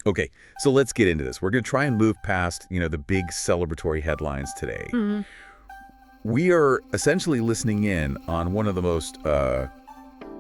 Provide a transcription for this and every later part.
Okay, so let's get into this. We're going to try and move past, the big celebratory headlines today. Hmm. We are essentially listening in on one of the most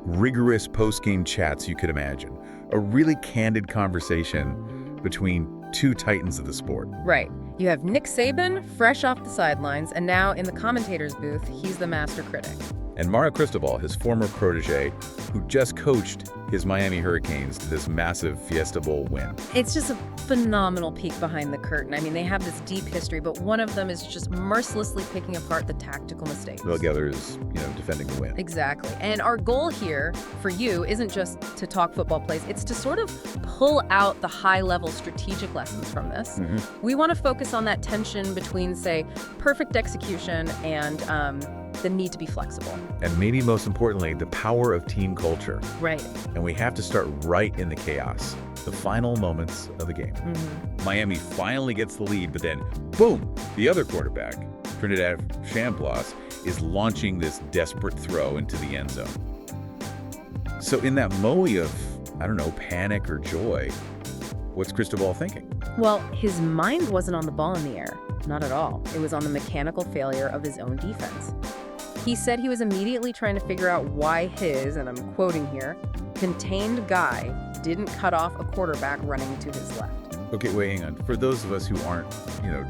rigorous post-game chats you could imagine. A really candid conversation between two titans of the sport. Right. You have Nick Saban, fresh off the sidelines, and now in the commentator's booth, he's the master critic. And Mario Cristobal, his former protege, who just coached his Miami Hurricanes to this massive Fiesta Bowl win. It's just a phenomenal peek behind the curtain. I mean, they have this deep history, but one of them is just mercilessly picking apart the tactical mistakes. While the other is, defending the win. Exactly. And our goal here for you isn't just to talk football plays, it's to sort of pull out the high-level strategic lessons from this. Mm-hmm. We want to focus on that tension between, say, perfect execution and the need to be flexible. And maybe most importantly, the power of team culture. Right. And we have to start right in the chaos, the final moments of the game. Mm-hmm. Miami finally gets the lead, but then, boom, the other quarterback, Trinidad Champlace, is launching this desperate throw into the end zone. So in that moe of, panic or joy, what's Cristobal thinking? Well, his mind wasn't on the ball in the air. Not at all. It was on the mechanical failure of his own defense. He said he was immediately trying to figure out why his, and I'm quoting here, contained guy didn't cut off a quarterback running to his left. Okay, wait, hang on. For those of us who aren't,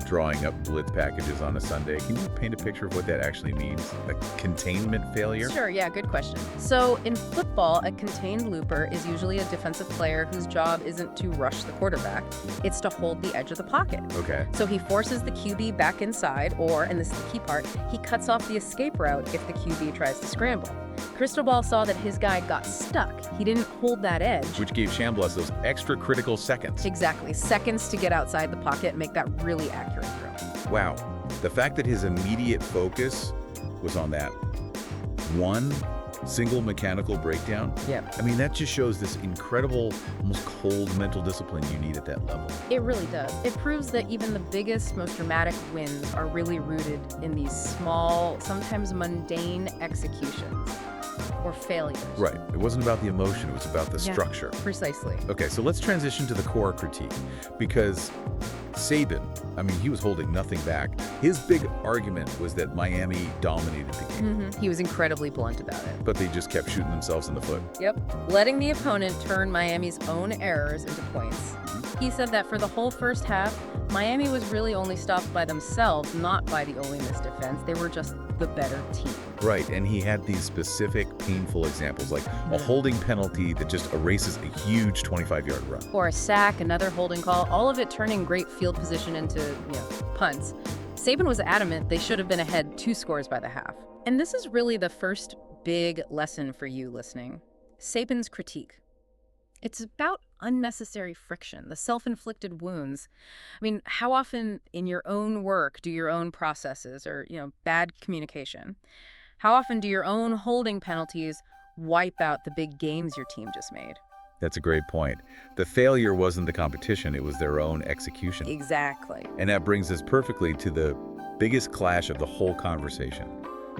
drawing up blitz packages on a Sunday, can you paint a picture of what that actually means? A containment failure? Sure, yeah, good question. So in football, a contained looper is usually a defensive player whose job isn't to rush the quarterback, it's to hold the edge of the pocket. Okay. So he forces the QB back inside, or, and this is the key part, he cuts off the escape route if the QB tries to scramble. Cristobal saw that his guy got stuck. He didn't hold that edge. Which gave Chambliss those extra critical seconds. Exactly. Seconds to get outside the pocket and make that really accurate throw. Wow. The fact that his immediate focus was on that one single mechanical breakdown. Yeah. I mean, that just shows this incredible, almost cold mental discipline you need at that level. It really does. It proves that even the biggest, most dramatic wins are really rooted in these small, sometimes mundane executions or failures. Right. It wasn't about the emotion, it was about the structure. Precisely. Okay, so let's transition to the core critique, because Saban, he was holding nothing back. His big argument was that Miami dominated the game. He was incredibly blunt about it. But they just kept shooting themselves in the foot. Yep. Letting the opponent turn Miami's own errors into points. He said that for the whole first half, Miami was really only stopped by themselves, not by the Ole Miss defense. They were just the better team. Right, and he had these specific painful examples, like a holding penalty that just erases a huge 25-yard run. Or a sack, another holding call, all of it turning great field position into, punts. Saban was adamant they should have been ahead 2 scores by the half. And this is really the first big lesson for you listening. Saban's critique. It's about unnecessary friction, the self-inflicted wounds. How often in your own work do your own processes or, bad communication? How often do your own holding penalties wipe out the big gains your team just made? That's a great point. The failure wasn't the competition, it was their own execution. Exactly. And that brings us perfectly to the biggest clash of the whole conversation.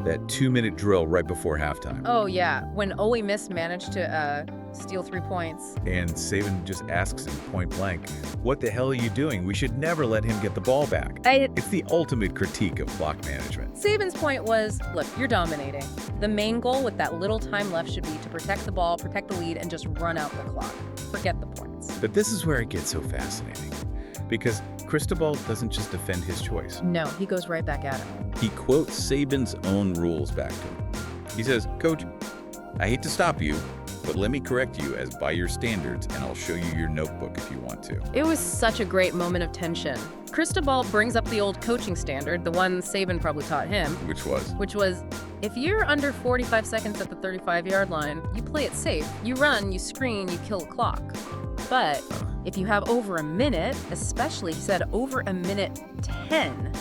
That 2-minute drill right before halftime. Oh, yeah. When Ole Miss managed to steal 3 points. And Saban just asks him point blank, "What the hell are you doing? We should never let him get the ball back." It's the ultimate critique of clock management. Saban's point was, look, you're dominating. The main goal with that little time left should be to protect the ball, protect the lead, and just run out the clock. Forget the points. But this is where it gets so fascinating. Because Cristobal doesn't just defend his choice. No, he goes right back at him. He quotes Saban's own rules back to him. He says, "Coach, I hate to stop you, but let me correct you as by your standards, and I'll show you your notebook if you want to." It was such a great moment of tension. Cristobal brings up the old coaching standard, the one Saban probably taught him. Which was, if you're under 45 seconds at the 35-yard line, you play it safe. You run, you screen, you kill the clock. But if you have over a minute, especially, he said, over a minute 10,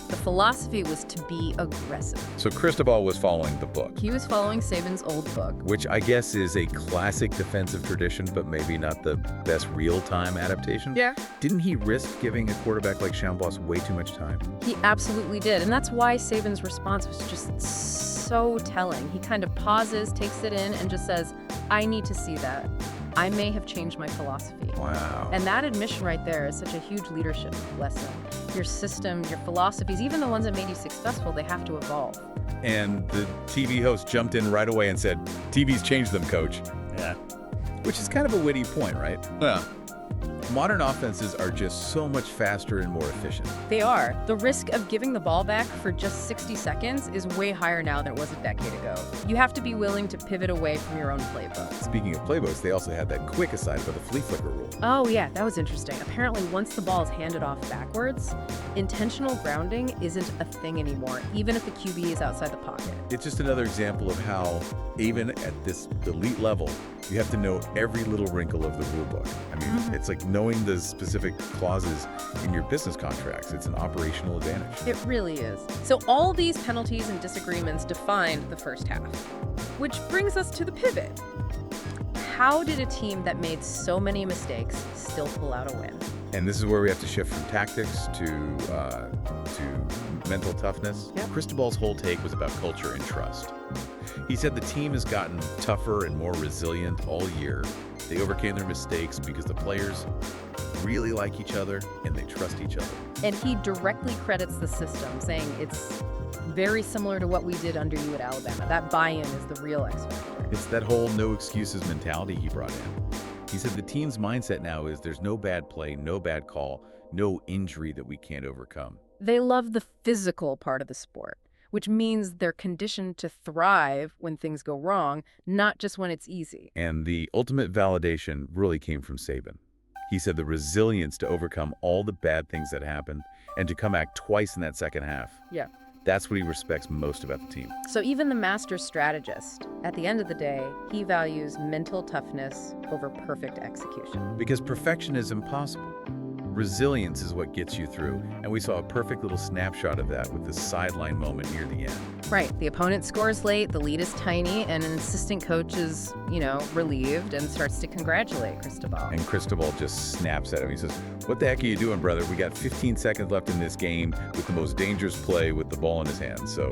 the philosophy was to be aggressive. So Cristobal was following the book. He was following Saban's old book. Which I guess is a classic defensive tradition, but maybe not the best real-time adaptation. Yeah. Didn't he risk giving a quarterback like Chambliss way too much time? He absolutely did. And that's why Saban's response was just so telling. He kind of pauses, takes it in, and just says, I need to see that. I may have changed my philosophy. Wow. And that admission right there is such a huge leadership lesson. Your system, your philosophies, even the ones that made you successful, they have to evolve. And the TV host jumped in right away and said, TV's changed them, coach. Yeah. Which is kind of a witty point, right? Yeah. Modern offenses are just so much faster and more efficient. They are. The risk of giving the ball back for just 60 seconds is way higher now than it was a decade ago. You have to be willing to pivot away from your own playbook. Speaking of playbooks, they also had that quick aside about the flea flicker rule. Oh yeah, that was interesting. Apparently, once the ball is handed off backwards, intentional grounding isn't a thing anymore, even if the QB is outside the pocket. It's just another example of how, even at this elite level, you have to know every little wrinkle of the rule book. I mean, it's like knowing the specific clauses in your business contracts. It's an operational advantage. It really is. So all these penalties and disagreements defined the first half. Which brings us to the pivot. How did a team that made so many mistakes still pull out a win? And this is where we have to shift from tactics to mental toughness. Yep. Cristobal's whole take was about culture and trust. He said the team has gotten tougher and more resilient all year. They overcame their mistakes because the players really like each other and they trust each other. And he directly credits the system, saying it's very similar to what we did under you at Alabama. That buy-in is the real X factor. It's that whole no excuses mentality he brought in. He said the team's mindset now is there's no bad play, no bad call, no injury that we can't overcome. They love the physical part of the sport, which means they're conditioned to thrive when things go wrong, not just when it's easy. And the ultimate validation really came from Saban. He said the resilience to overcome all the bad things that happened and to come back twice in that second half. Yeah. That's what he respects most about the team. So even the master strategist, at the end of the day, he values mental toughness over perfect execution. Because perfection is impossible. Resilience is what gets you through, and we saw a perfect little snapshot of that with the sideline moment near the end. Right. The opponent scores late, the lead is tiny, and an assistant coach is, relieved and starts to congratulate Cristobal. And Cristobal just snaps at him. He says, "What the heck are you doing, brother? We got 15 seconds left in this game with the most dangerous play with the ball in his hand, so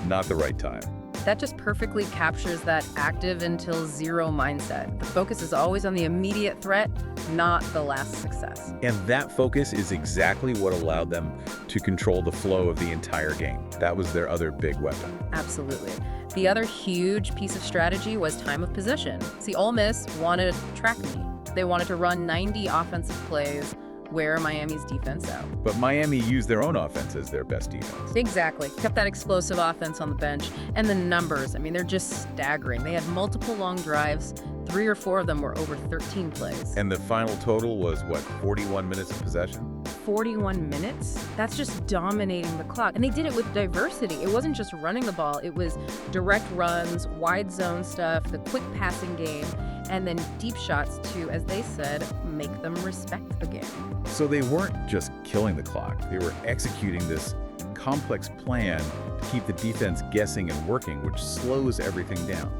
not the right time." That just perfectly captures that active until zero mindset. The focus is always on the immediate threat, not the last success. And that focus is exactly what allowed them to control the flow of the entire game. That was their other big weapon. Absolutely. The other huge piece of strategy was time of possession. See, Ole Miss wanted a track meet. They wanted to run 90 offensive plays, wear Miami's defense out. But Miami used their own offense as their best defense. Exactly. Kept that explosive offense on the bench. And the numbers, they're just staggering. They had multiple long drives. 3 or 4 of them were over 13 plays. And the final total was, 41 minutes of possession? 41 minutes? That's just dominating the clock. And they did it with diversity. It wasn't just running the ball. It was direct runs, wide zone stuff, the quick passing game, and then deep shots to, as they said, make them respect the game. So they weren't just killing the clock. They were executing this complex plan to keep the defense guessing and working, which slows everything down.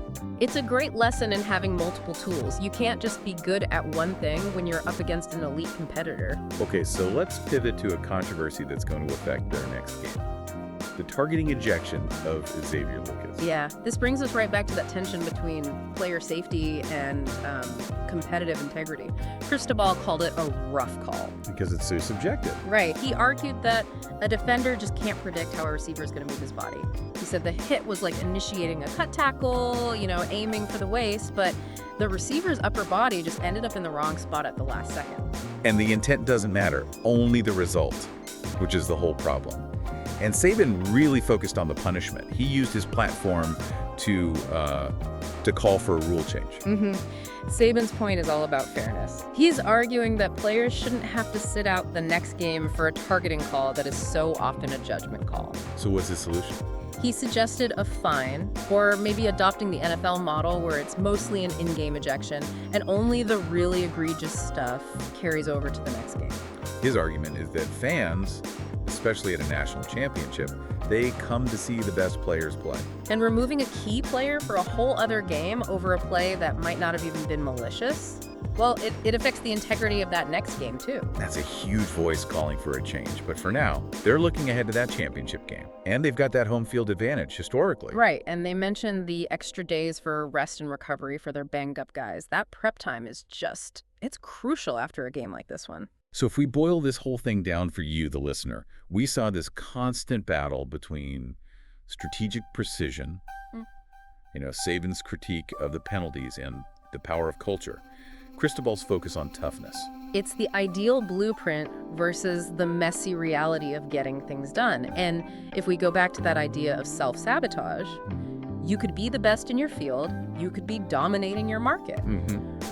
It's a great lesson in having multiple tools. You can't just be good at one thing when you're up against an elite competitor. Okay, so let's pivot to a controversy that's going to affect their next game. The targeting ejection of Xavier Lucas. Yeah, this brings us right back to that tension between player safety and competitive integrity. Cristobal called it a rough call. Because it's so subjective. Right. He argued that a defender just can't predict how a receiver is going to move his body. He said the hit was like initiating a cut tackle, aiming for the waist, but the receiver's upper body just ended up in the wrong spot at the last second. And the intent doesn't matter, only the result, which is the whole problem. And Saban really focused on the punishment. He used his platform to call for a rule change. Saban's point is all about fairness. He's arguing that players shouldn't have to sit out the next game for a targeting call that is so often a judgment call. So what's the solution? He suggested a fine, or maybe adopting the NFL model where it's mostly an in-game ejection and only the really egregious stuff carries over to the next game. His argument is that fans, especially at a national championship, they come to see the best players play. And removing a key player for a whole other game over a play that might not have even been malicious, Well, it affects the integrity of that next game, too. That's a huge voice calling for a change. But for now, they're looking ahead to that championship game. And they've got that home field advantage historically. Right, and they mentioned the extra days for rest and recovery for their banged-up guys. That prep time is it's crucial after a game like this one. So if we boil this whole thing down for you, the listener, we saw this constant battle between strategic precision, Saban's critique of the penalties, and the power of culture. Cristobal's focus on toughness. It's the ideal blueprint versus the messy reality of getting things done. And if we go back to that idea of self-sabotage, you could be the best in your field, you could be dominating your market.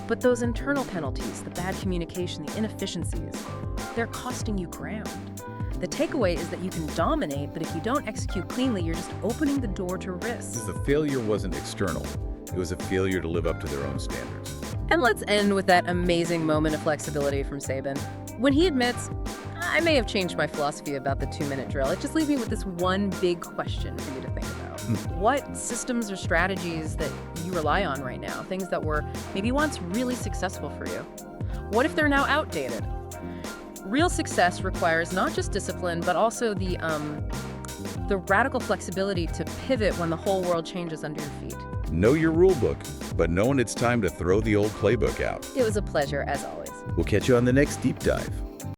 But those internal penalties, the bad communication, the inefficiencies, they're costing you ground. The takeaway is that you can dominate, but if you don't execute cleanly, you're just opening the door to risk. The failure wasn't external. It was a failure to live up to their own standards. And let's end with that amazing moment of flexibility from Saban. When he admits, I may have changed my philosophy about the 2-minute drill, it just leaves me with this one big question for you to think about. What systems or strategies that you rely on right now, things that were maybe once really successful for you, what if they're now outdated? Real success requires not just discipline, but also the radical flexibility to pivot when the whole world changes under your feet. Know your rule book, but know when it's time to throw the old playbook out. It was a pleasure, as always. We'll catch you on the next deep dive.